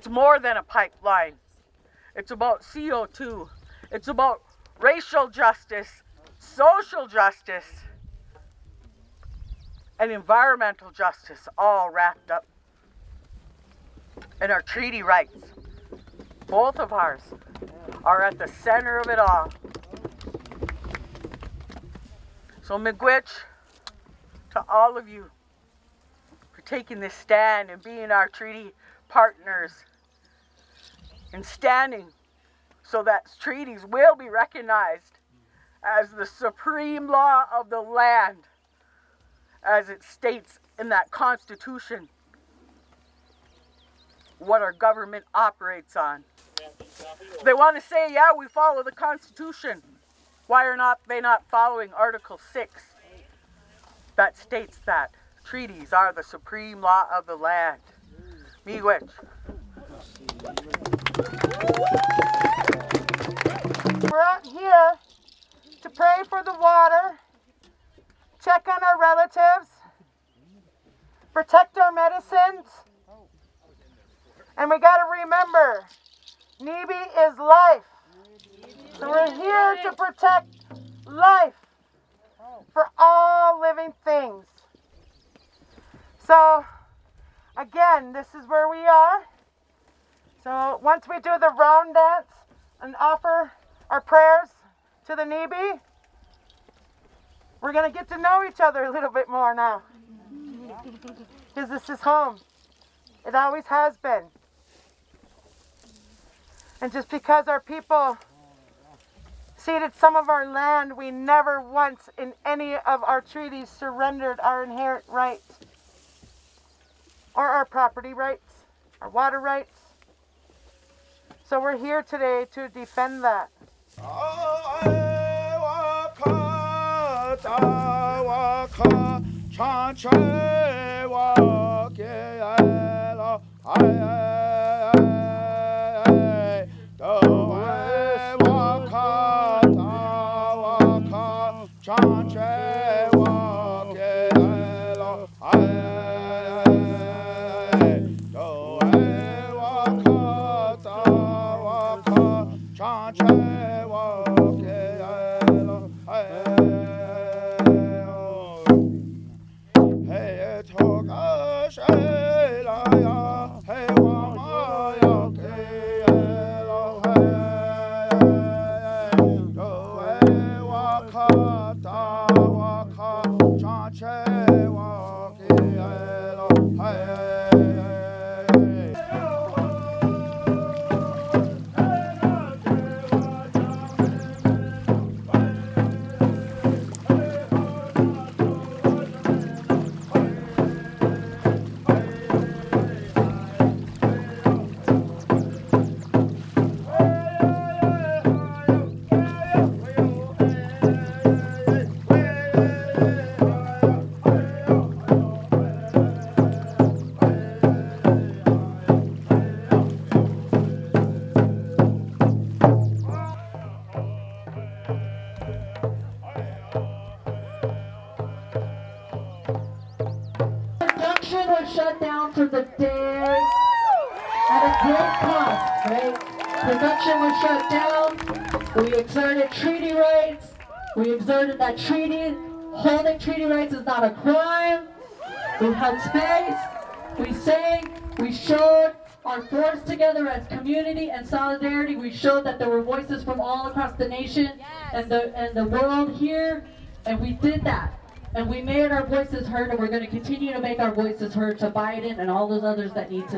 More than a pipeline. It's about CO2. It's about racial justice, social justice, and environmental justice, all wrapped up in our treaty rights. Both of ours are at the center of it all. So miigwech to all of you for taking this stand and being our treaty partners and standing so that treaties will be recognized as the supreme law of the land, as it states in that Constitution what our government operates on. They want to say, yeah, we follow the Constitution. Why are they not following Article 6 that states that treaties are the supreme law of the land? Miigwech. We're out here to pray for the water, check on our relatives, protect our medicines, and we got to remember, NEBI is life. So we're here to protect life for all living things. So again, this is where we are. So once we do the round dance and offer our prayers to the NEBI, we're going to get to know each other a little bit more now. Because this is home. It always has been. And just because our people ceded some of our land, we never once in any of our treaties surrendered our inherent rights or our property rights, our water rights. So we're here today to defend that. was shut down for the day at a great cost, right? Production was shut down. We exerted treaty rights. We exerted that treaty. Holding treaty rights is not a crime. We held space. We sang. We showed our force together as community and solidarity. We showed that there were voices from all across the nation and the world here, and we did that. And we made our voices heard, and we're going to continue to make our voices heard to Biden and all those others that need to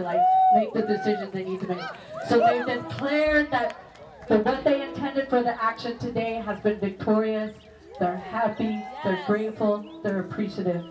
make the decisions they need to make. So they've declared that what they intended for the action today has been victorious. They're happy, they're grateful, they're appreciative.